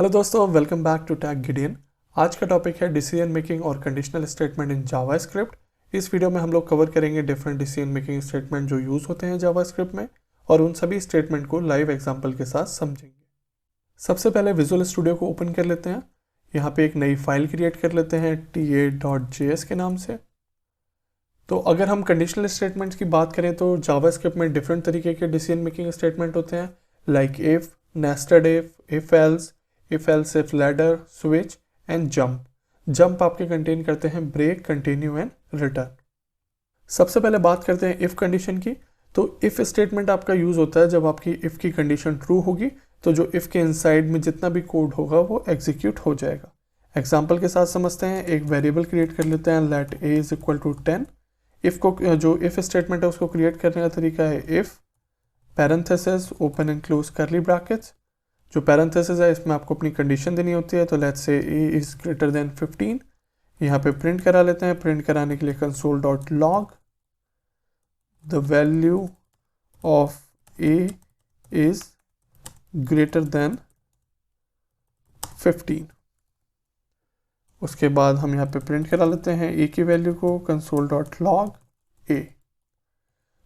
Hello दोस्तों, welcome back to tag Gideon. आज का टॉपिक है डिसीजन मेकिंग और कंडीशनल स्टेटमेंट इन जावास्क्रिप्ट। इस वीडियो में हम लोग कवर करेंगे डिफरेंट डिसीजन मेकिंग स्टेटमेंट जो यूज़ होते हैं जावास्क्रिप्ट में, और उन सभी स्टेटमेंट को लाइव एग्जांपल के साथ समझेंगे। सबसे पहले विजुअल स्टूडियो को ओपन कर लेते हैं। यहाँ पे एक नई फाइल क्रिएट कर लेते हैं ta.js के नाम से। तो अगर हम कंडीशनल स्टेटमेंट्स की बात करें तो जावास्क्रिप्ट में डिफरेंट तरीके के डिसीजन मेकिंग स्टेटमेंट होते हैं, like if, nested if else if ladder, switch and jump. Jump आपके कंटेन करते हैं ब्रेक, कंटिन्यू एंड रिटर्न। सबसे पहले बात करते हैं इफ कंडीशन की। तो इफ स्टेटमेंट आपका यूज होता है जब आपकी इफ की कंडीशन ट्रू होगी तो जो इफ के इनसाइड में जितना भी कोड होगा वो एग्जीक्यूट हो जाएगा। एग्जाम्पल के साथ समझते हैं। एक वेरिएबल क्रिएट कर लेते हैं, let a is equal to 10। If को जो इफ स्टेटमेंट है उसको क्रिएट करने का तरीका है if parenthesis open and close curly brackets. जो पैरेंथेसिस है इसमें आपको अपनी कंडीशन देनी होती है, तो let's say a is greater than 15। यहाँ पे प्रिंट करा लेते हैं। प्रिंट कराने के लिए console.log the value of a is greater than 15। उसके बाद हम यहाँ पे प्रिंट करा लेते हैं a की वैल्यू को console.log a।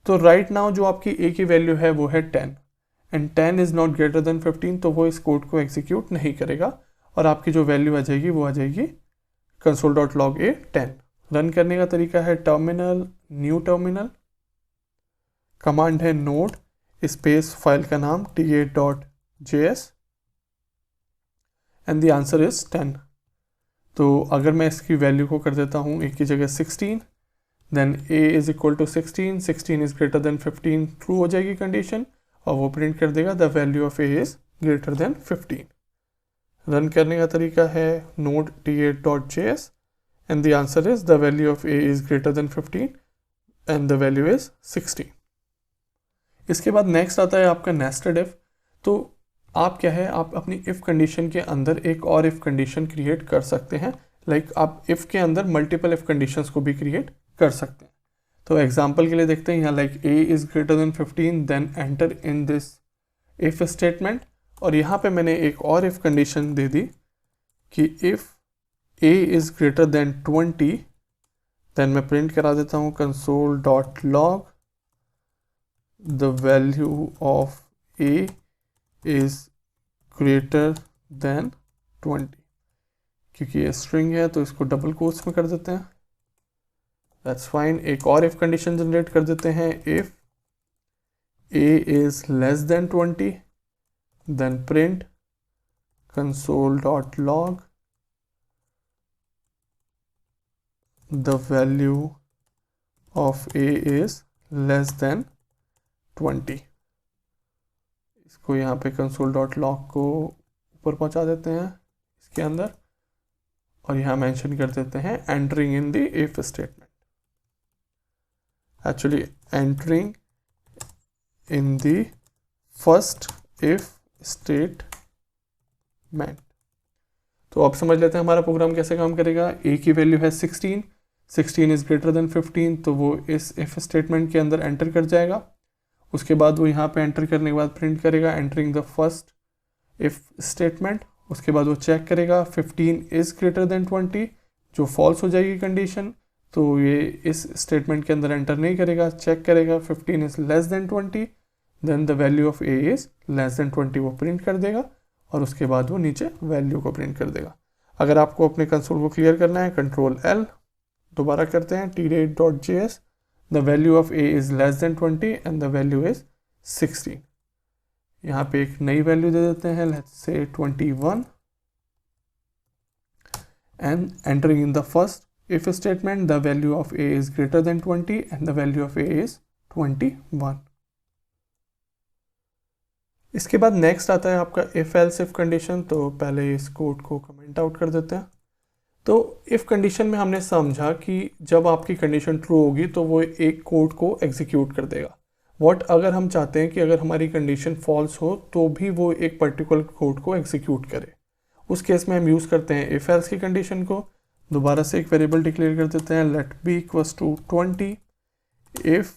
तो राइट नाउ जो आपकी a की वैल्यू है वो है 10 and 10 is not greater than 15, तो वो इस कोड को एग्जीक्यूट नहीं करेगा और आपकी जो वैल्यू आ जाएगी वो आ जाएगी console.log a 10। रन करने का तरीका है टर्मिनल, न्यू टर्मिनल, कमांड है नोड स्पेस फाइल का नाम ta.js and the answer is 10। तो अगर मैं इसकी वैल्यू को कर देता हूँ a की जगह 16, then a is equal to 16, 16 is greater than 15, true हो जाएगी कंडीशन और वो प्रिंट कर देगा the value of a is greater than 15। Run करने का तरीका है node ta.js and the answer is the value of a is greater than 15 and the value is 16। इसके बाद नेक्स्ट आता है आपका नेस्टेड इफ। तो आप क्या है, आप अपनी इफ कंडीशन के अंदर एक और इफ कंडीशन क्रिएट कर सकते हैं। लाइक आप इफ के अंदर मल्टीपल इफ कंडीशंस को भी क्रिएट कर सकते हैं। तो एग्जांपल के लिए देखते हैं यहाँ, like a is greater than 15 then enter in this if statement. और यहाँ पे मैंने एक और इफ कंडीशन दे दी कि if a is greater than 20, then मैं प्रिंट करा देता हूँ console.log the value of a is greater than 20। क्योंकि ये स्ट्रिंग है तो इसको डबल कोट्स में कर देते हैं, दैट्स फाइन। एक और इफ कंडीशन जनरेट कर देते हैं, if a is less than 20 then print console.log the value of a is less than 20। इसको यहाँ पे console.log को ऊपर पहुँचा देते हैं इसके अंदर और यहाँ मेंशन कर देते हैं entering in the if statement. Actually entering in the first if statement. तो अब समझ लेते हैं हमारा प्रोग्राम कैसे काम करेगा। a की वैल्यू है 16, 16 इज ग्रेटर देन 15, तो वो इस इफ स्टेटमेंट के अंदर एंटर कर जाएगा। उसके बाद वो यहाँ पे एंटर करने के बाद प्रिंट करेगा entering the first if statement. उसके बाद वो चेक करेगा 15 इज ग्रेटर देन 20, जो फॉल्स हो जाएगी कंडीशन, तो ये इस स्टेटमेंट के अंदर एंटर नहीं करेगा। चेक करेगा 15 is less than 20, then the value of a is less than 20, वो प्रिंट कर देगा और उसके बाद वो नीचे वैल्यू को प्रिंट कर देगा। अगर आपको अपने कंसोल को क्लियर करना है Ctrl+L, दोबारा करते हैं ta.js the value of a is less than 20 and the value is 16। यहाँ पे एक नई वैल्यू दे देते हैं, let's say 21 and entering in the first if statement the value of a is greater than 20 and the value of a is 21। इसके बाद next आता है आपका इफ एल्स इफ कंडीशन। तो पहले इस कोड को कमेंट आउट कर देते हैं। तो इफ कंडीशन में हमने समझा कि जब आपकी कंडीशन ट्रू होगी तो वो एक कोड को एग्जीक्यूट कर देगा। व्हाट अगर हम चाहते हैं कि अगर हमारी कंडीशन फॉल्स हो तो भी वो एक पर्टिकुलर कोड को एग्जीक्यूट करे, उस केस में हम यूज़ करते हैं इफ एल्स की कंडीशन को। दोबारा से एक वेरिएबल डिक्लेयर कर देते हैं, let B equals to 20। If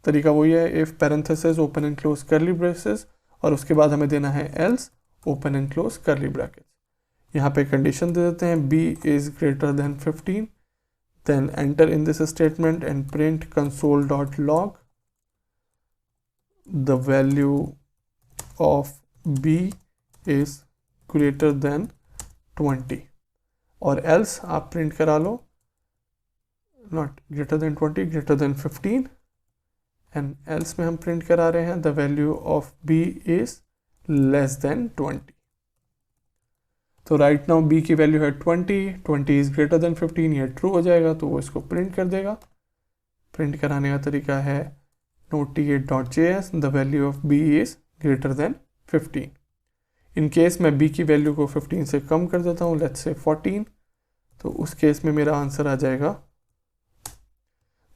तरीका वही है, if parenthesis open and close curly braces और उसके बाद हमें देना है else open and close curly brackets. यहाँ पे कंडीशन दे देते हैं b is greater than 15, then enter in this statement and print console.log the value of b is greater than 20, और एल्स आप प्रिंट करा लो not greater than 20, greater than 15, and else में हम प्रिंट करा रहे हैं the value of b is less than 20। तो राइट नाउ b की वैल्यू है 20 इज ग्रेटर देन 15, ये ट्रू हो जाएगा तो वो इसको प्रिंट कर देगा। प्रिंट कराने का तरीका है note.js the value of b is greater than 15। In case मैं b की वैल्यू को 15 से कम कर देता हूँ, लेट्स से 14, तो उस केस में मेरा आंसर आ जाएगा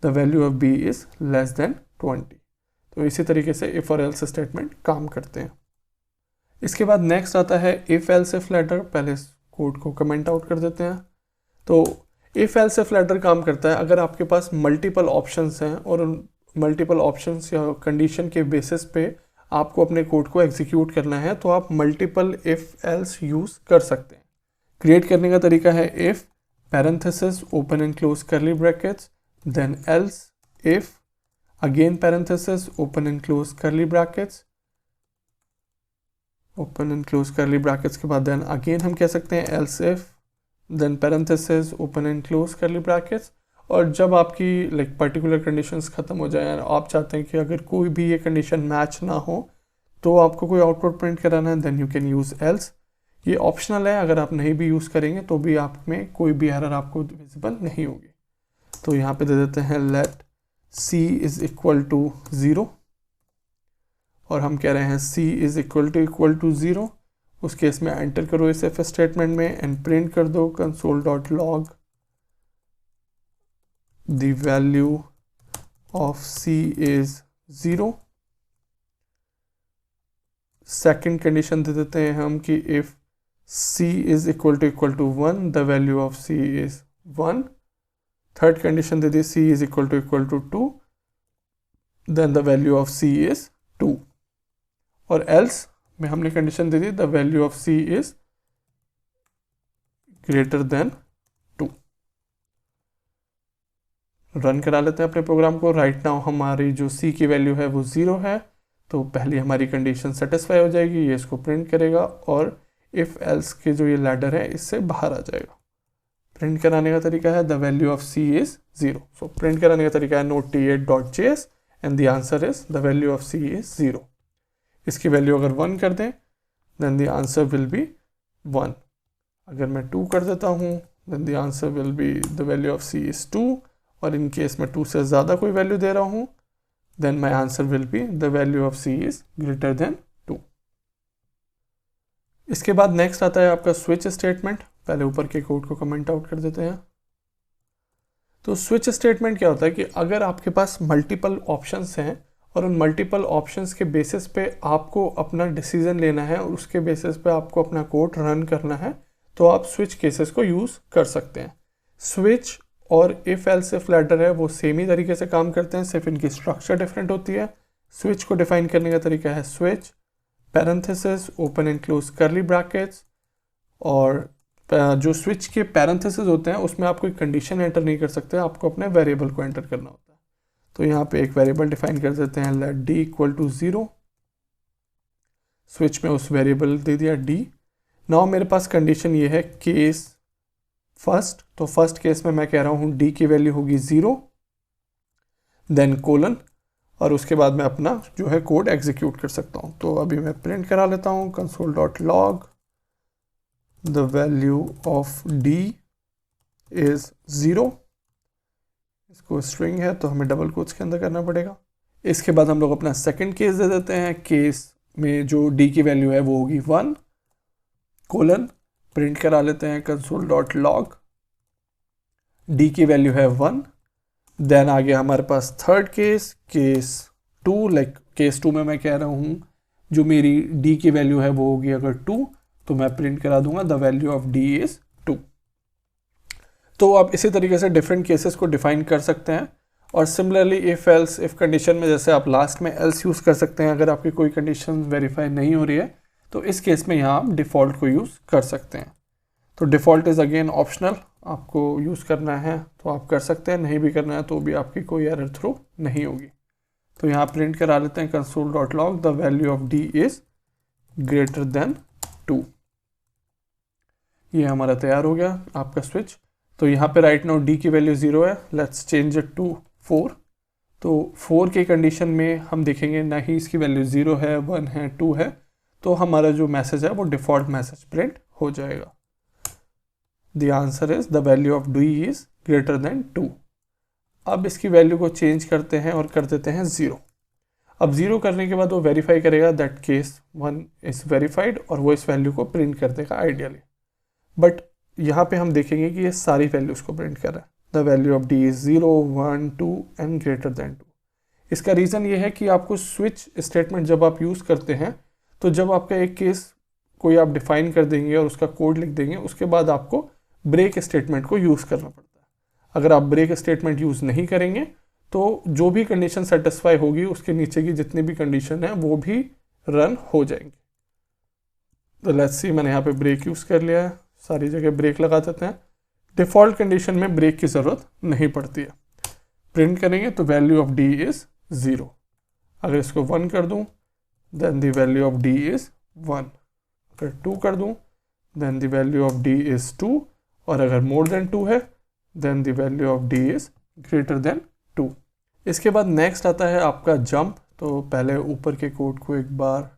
the value of b is less than 20। तो इसी तरीके से इफ और एल्स स्टेटमेंट काम करते हैं। इसके बाद नेक्स्ट आता है इफ एल्स इफ लेटर। पहले इस कोड को कमेंट आउट कर देते हैं। तो इफ एल्स इफ लेटर काम करता है अगर आपके पास मल्टीपल ऑप्शंस हैं और उन मल्टीपल ऑप्शंस या कंडीशन के बेसिस पे आपको अपने कोड को एग्जीक्यूट करना है, तो आप मल्टीपल इफ एल्स यूज़ कर सकते हैं। क्रिएट करने का तरीका है if parenthesis open and close curly brackets, then else if again parenthesis open and close curly brackets, open and close curly brackets के बाद देन अगेन हम कह सकते हैं else if, then parenthesis open and close curly brackets. और जब आपकी particular conditions खत्म हो जाए, आप चाहते हैं कि अगर कोई भी ये कंडीशन मैच ना हो तो आपको कोई आउटपुट प्रिंट कराना है, then you can use else. ये ऑप्शनल है, अगर आप नहीं भी यूज़ करेंगे तो भी आप में कोई भी एरर आपको विजिबल नहीं होगी। तो यहाँ पे दे देते हैं let c is equal to 0, और हम कह रहे हैं c इज इक्वल टू 0। उस केस में एंटर करो इस इफ स्टेटमेंट में एंड प्रिंट कर दो console.log the value of c is 0। Second condition दे देते हैं हम कि if c is equal to 1 the value of c is 1। Third condition दे दी c is equal to 2 then the value of c is 2। और एल्स में हमने कंडीशन दे दी the value of c is greater than 2। Run करा लेते हैं अपने प्रोग्राम को। राइट नाउ हमारी जो c की वैल्यू है वो 0 है, तो पहली हमारी कंडीशन सेटिस्फाई हो जाएगी, ये इसको प्रिंट करेगा और इफ एल्स के जो ये लैडर है इससे बाहर आ जाएगा। प्रिंट कराने का तरीका है the value of c is 0। So print कराने का तरीका है note.js and the answer is the value of c is 0। इसकी वैल्यू अगर 1 कर दें then the answer will be 1। अगर मैं 2 कर देता हूँ then the answer will be the value of c is 2, और इन केस में 2 से ज़्यादा कोई वैल्यू दे रहा हूँ then my answer will be the value of c is greater than 2। इसके बाद नेक्स्ट आता है आपका स्विच स्टेटमेंट। पहले ऊपर के कोड को कमेंट आउट कर देते हैं। तो स्विच स्टेटमेंट क्या होता है कि अगर आपके पास मल्टीपल ऑप्शंस हैं और उन मल्टीपल ऑप्शंस के बेसिस पे आपको अपना डिसीजन लेना है और उसके बेसिस पे आपको अपना कोड रन करना है, तो आप स्विच केसेस को यूज़ कर सकते हैं। स्विच और इफ एल्स इफ लेटर है वो सेम ही तरीके से काम करते हैं, सिर्फ इनकी स्ट्रक्चर डिफरेंट होती है। स्विच को डिफाइन करने का तरीका है switch parenthesis open and close curly brackets, और जो स्विच के पैरेंथेसिस होते हैं उसमें आप कोई कंडीशन एंटर नहीं कर सकते, आपको अपने वेरिएबल को एंटर करना होता है। तो यहाँ पे एक वेरिएबल डिफाइन कर देते हैं let d equal to 0। Switch में उस वेरिएबल दे दिया d। नाउ मेरे पास कंडीशन ये है केस फर्स्ट, तो फर्स्ट केस में मैं कह रहा हूँ d की वैल्यू होगी 0 देन कोलन, और उसके बाद मैं अपना जो है कोड एग्जीक्यूट कर सकता हूँ। तो अभी मैं प्रिंट करा लेता हूँ console.log the value of d is 0। इसको स्ट्रिंग है तो हमें डबल कोट्स के अंदर करना पड़ेगा। इसके बाद हम लोग अपना सेकंड केस दे देते हैं। केस में जो d की वैल्यू है वो होगी 1 कोलन, प्रिंट करा लेते हैं console.log d की वैल्यू है 1। देन आ गया हमारे पास थर्ड केस, केस 2। केस 2 में मैं कह रहा हूँ जो मेरी d की वैल्यू है वो होगी अगर 2, तो मैं प्रिंट करा दूंगा the value of d is 2। तो आप इसी तरीके से डिफरेंट केसेस को डिफाइन कर सकते हैं। और similarly if else if condition में जैसे आप लास्ट में एल्स यूज़ कर सकते हैं। अगर आपकी कोई कंडीशन वेरीफाई नहीं हो रही है तो इस केस में यहाँ आप डिफ़ॉल्ट को यूज़ कर सकते हैं। तो डिफ़ॉल्ट इज़ अगेन ऑप्शनल, आपको यूज़ करना है तो आप कर सकते हैं, नहीं भी करना है तो भी आपकी कोई एरर थ्रो नहीं होगी। तो यहाँ प्रिंट करा लेते हैं console.log the value of d is greater than 2। ये हमारा तैयार हो गया आपका स्विच। तो यहाँ पे राइट नाउ d की वैल्यू 0 है, लेट्स चेंज इट टू 4। तो 4 के कंडीशन में हम देखेंगे ना ही इसकी वैल्यू 0 है, 1 है, 2 है, तो हमारा जो मैसेज है वो डिफ़ॉल्ट मैसेज प्रिंट हो जाएगा। The answer is the value of d is greater than 2। अब इसकी वैल्यू को चेंज करते हैं और कर देते हैं 0। अब 0 करने के बाद वो वेरीफाई करेगा दैट केस 1 इज वेरीफाइड और वो इस वैल्यू को प्रिंट कर देगा आइडियली। बट यहाँ पे हम देखेंगे कि ये सारी वैल्यूज को प्रिंट कर रहा है। The value of d is 0, 1, 2 and greater than 2। इसका रीज़न ये है कि आपको स्विच स्टेटमेंट जब आप यूज़ करते हैं तो जब आपका एक केस कोई आप डिफाइन कर देंगे और उसका कोड लिख देंगे, उसके बाद आपको ब्रेक स्टेटमेंट को यूज़ करना पड़ता है। अगर आप ब्रेक स्टेटमेंट यूज़ नहीं करेंगे तो जो भी कंडीशन सेटिस्फाई होगी उसके नीचे की जितनी भी कंडीशन है वो भी रन हो जाएंगी। तो लेट्स सी, मैंने यहाँ पे ब्रेक यूज़ कर लिया है, सारी जगह ब्रेक लगा देते हैं। डिफ़ॉल्ट कंडीशन में ब्रेक की ज़रूरत नहीं पड़ती है। प्रिंट करेंगे तो वैल्यू ऑफ d इज़ 0। अगर इसको 1 कर दूँ then the value of d is 1। अगर 2 कर दूँ then the value of d is 2, और अगर मोर देन 2 है then the value of d is greater than 2। इसके बाद नेक्स्ट आता है आपका जंप। तो पहले ऊपर के कोड को एक बार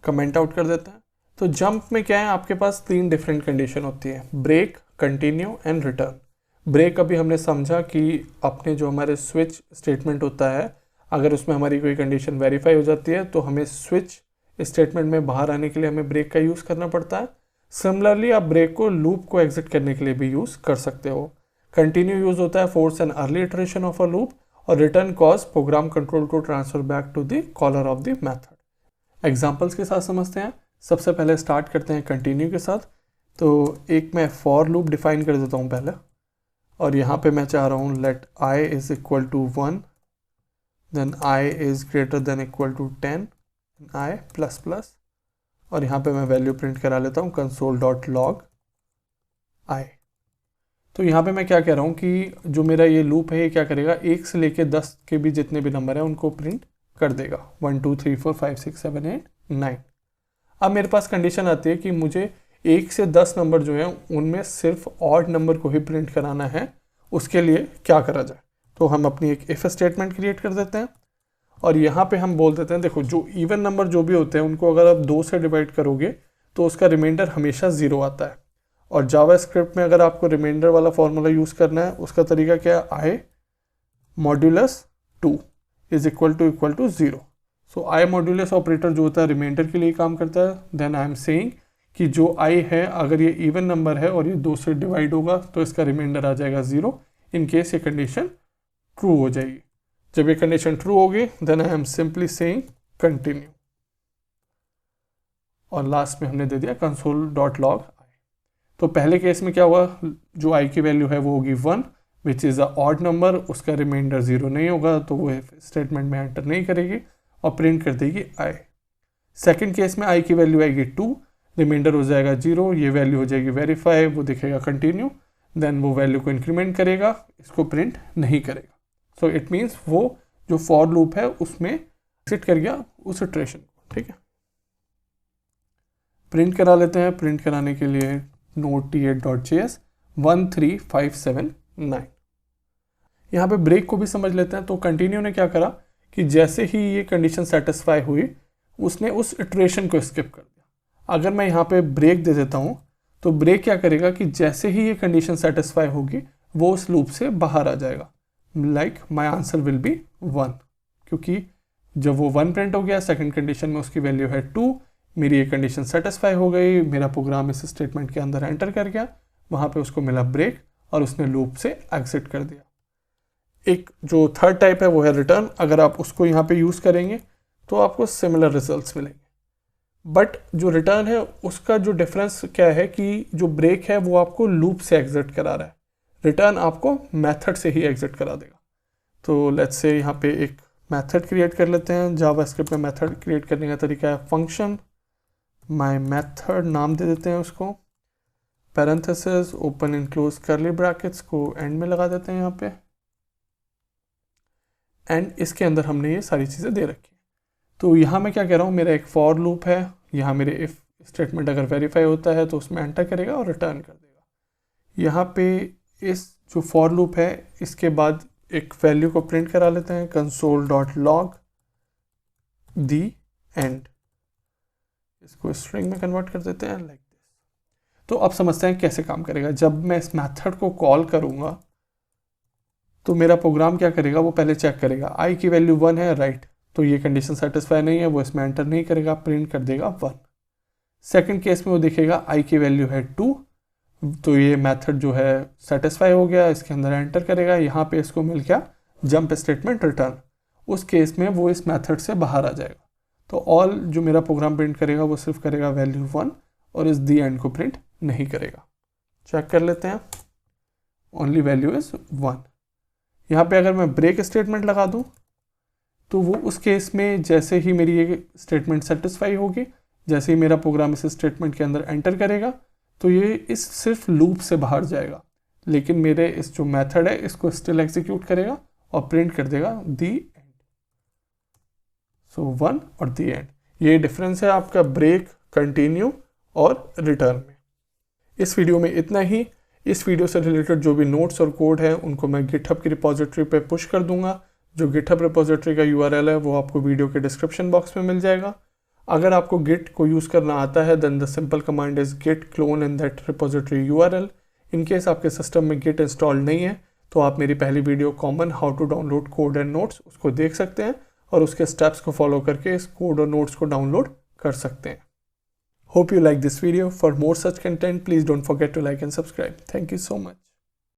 कमेंट आउट कर देते हैं। तो जंप में क्या है, आपके पास 3 डिफरेंट कंडीशन होती है, break, continue and return. Break अभी हमने समझा कि अपने जो हमारे स्विच स्टेटमेंट होता है, अगर उसमें हमारी कोई कंडीशन वेरीफाई हो जाती है तो हमें स्विच स्टेटमेंट में बाहर आने के लिए हमें ब्रेक का यूज़ करना पड़ता है। सिमिलरली आप ब्रेक को लूप को एग्जिट करने के लिए भी यूज़ कर सकते हो। कंटिन्यू यूज़ होता है force an early iteration of a loop, और रिटर्न कॉज प्रोग्राम कंट्रोल को transfer back to the caller of the method. Examples के साथ समझते हैं। सबसे पहले स्टार्ट करते हैं कंटिन्यू के साथ। तो एक मैं फॉर लूप डिफाइन कर देता हूँ पहले, और यहाँ पे मैं चाह रहा हूँ let i is equal to 1, then i is greater than equal to 10, i plus plus, और यहाँ पे मैं वैल्यू प्रिंट करा लेता हूँ console.log i। तो यहाँ पे मैं क्या कह रहा हूँ कि जो मेरा ये लूप है ये क्या करेगा, 1 से लेके 10 के भी जितने भी नंबर हैं उनको प्रिंट कर देगा, 1 2 3 4 5 6 7 8 9। अब मेरे पास कंडीशन आती है कि मुझे 1 से 10 नंबर जो हैं उनमें सिर्फ ऑड नंबर को ही प्रिंट कराना है। उसके लिए क्या करा जाए, तो हम अपनी एक इफ स्टेटमेंट क्रिएट कर देते हैं, और यहाँ पे हम बोल देते हैं देखो जो इवन नंबर जो भी होते हैं उनको अगर आप 2 से डिवाइड करोगे तो उसका रिमाइंडर हमेशा 0 आता है। और जावास्क्रिप्ट में अगर आपको रिमाइंडर वाला फॉर्मूला यूज़ करना है, उसका तरीका क्या है, I modulus 2 is equal to 0। So I modulus operator जो होता है रिमाइंडर के लिए काम करता है। देन आई एम सेइंग कि जो आई है अगर ये इवन नंबर है और ये 2 से डिवाइड होगा तो इसका रिमाइंडर आ जाएगा 0, इन केस ये कंडीशन ट्रू हो जाएगी। जब ये कंडीशन ट्रू होगी then I am simply saying continue, और लास्ट में हमने दे दिया console.log i। तो पहले केस में क्या हुआ, जो i की वैल्यू है वो होगी 1 which is a odd number, उसका रिमाइंडर 0 नहीं होगा तो वो स्टेटमेंट में एंटर नहीं करेगी और प्रिंट कर देगी i। सेकंड केस में i की वैल्यू आएगी 2, रिमाइंडर हो जाएगा 0, ये वैल्यू हो जाएगी वेरीफाई, वो दिखेगा कंटिन्यू, देन वो वैल्यू को इंक्रीमेंट करेगा, इसको प्रिंट नहीं करेगा। सो इट मीन्स वो जो फॉर लूप है उसमें एग्जिट कर गया उस इटरेशन को। ठीक है, प्रिंट करा लेते हैं। प्रिंट कराने के लिए node.t8.js 13579। यहाँ पे ब्रेक को भी समझ लेते हैं। तो कंटिन्यू ने क्या करा कि जैसे ही ये कंडीशन सेटिस्फाई हुई उसने उस इटरेशन को स्किप कर दिया। अगर मैं यहाँ पे ब्रेक दे देता हूँ तो ब्रेक क्या करेगा कि जैसे ही ये कंडीशन सेटिस्फाई होगी वो उस लूप से बाहर आ जाएगा, like my answer will be 1, क्योंकि जब वो 1 प्रिंट हो गया सेकंड कंडीशन में उसकी वैल्यू है 2, मेरी ये कंडीशन सेटिस्फाई हो गई, मेरा प्रोग्राम इस स्टेटमेंट के अंदर एंटर कर गया, वहाँ पे उसको मिला ब्रेक और उसने लूप से एग्जिट कर दिया। एक जो थर्ड टाइप है वो है रिटर्न। अगर आप उसको यहाँ पे यूज़ करेंगे तो आपको सिमिलर रिजल्ट्स मिलेंगे, बट जो रिटर्न है उसका जो डिफरेंस क्या है कि जो ब्रेक है वो आपको लूप से एग्जिट करा रहा है, रिटर्न आपको मेथड से ही एग्जिट करा देगा। तो लेट्स से यहाँ पे एक मेथड क्रिएट कर लेते हैं। जावास्क्रिप्ट में मेथड क्रिएट करने का तरीका है फंक्शन माई मेथड नाम दे देते हैं उसको, parenthesis open and close curly brackets को एंड में लगा देते हैं यहाँ पे, एंड इसके अंदर हमने ये सारी चीज़ें दे रखी है। तो यहाँ मैं क्या कह रहा हूँ, मेरा एक फॉर लूप है, यहाँ मेरे इफ़ स्टेटमेंट अगर वेरीफाई होता है तो उसमें एंटर करेगा और रिटर्न कर देगा। यहाँ पे इस जो फॉर लूप है इसके बाद एक वैल्यू को प्रिंट करा लेते हैं, console.log दी एंड, इसको स्ट्रिंग में कन्वर्ट कर देते हैं लाइक दिस। तो अब समझते हैं कैसे काम करेगा। जब मैं इस मेथड को कॉल करूँगा तो मेरा प्रोग्राम क्या करेगा, वो पहले चेक करेगा आई की वैल्यू 1 है, राइट, तो ये कंडीशन सेटिस्फाई नहीं है, वो इसमें एंटर नहीं करेगा, प्रिंट कर देगा 1। सेकंड केस में वो दिखेगा आई की वैल्यू है 2, तो ये मेथड जो है सेटिस्फाई हो गया, इसके अंदर एंटर करेगा, यहाँ पे इसको मिल गया जंप स्टेटमेंट रिटर्न। उस केस में वो इस मेथड से बाहर आ जाएगा। तो ऑल जो मेरा प्रोग्राम प्रिंट करेगा वो सिर्फ करेगा वैल्यू 1 और इस दी एंड को प्रिंट नहीं करेगा। चेक कर लेते हैं, ओनली वैल्यू इज 1। यहाँ पे अगर मैं ब्रेक स्टेटमेंट लगा दूँ तो वो उस केस में जैसे ही मेरी ये स्टेटमेंट सेटिस्फाई होगी, जैसे ही मेरा प्रोग्राम इस स्टेटमेंट के अंदर एंटर करेगा तो ये इस सिर्फ लूप से बाहर जाएगा, लेकिन मेरे इस जो मेथड है इसको स्टिल एग्जीक्यूट करेगा और प्रिंट कर देगा दी एंड। सो 1 और दी एंड, ये डिफरेंस है आपका ब्रेक, कंटिन्यू और रिटर्न में। इस वीडियो में इतना ही। इस वीडियो से रिलेटेड जो भी नोट्स और कोड है उनको मैं गिटहब की रिपोजिटरी पे पुश कर दूंगा। जो गिटहब रिपोजिटरी का URL है वो आपको वीडियो के डिस्क्रिप्शन बॉक्स में मिल जाएगा। अगर आपको गिट को यूज़ करना आता है then the simple command is git clone in that repository URL। In case आपके सिस्टम में गिट इंस्टॉल नहीं है तो आप मेरी पहली video common how to download code and notes उसको देख सकते हैं और उसके स्टेप्स को फॉलो करके इस कोड और नोट्स को डाउनलोड कर सकते हैं। Hope you like this video. For more such content, please don't forget to like and subscribe. Thank you so much.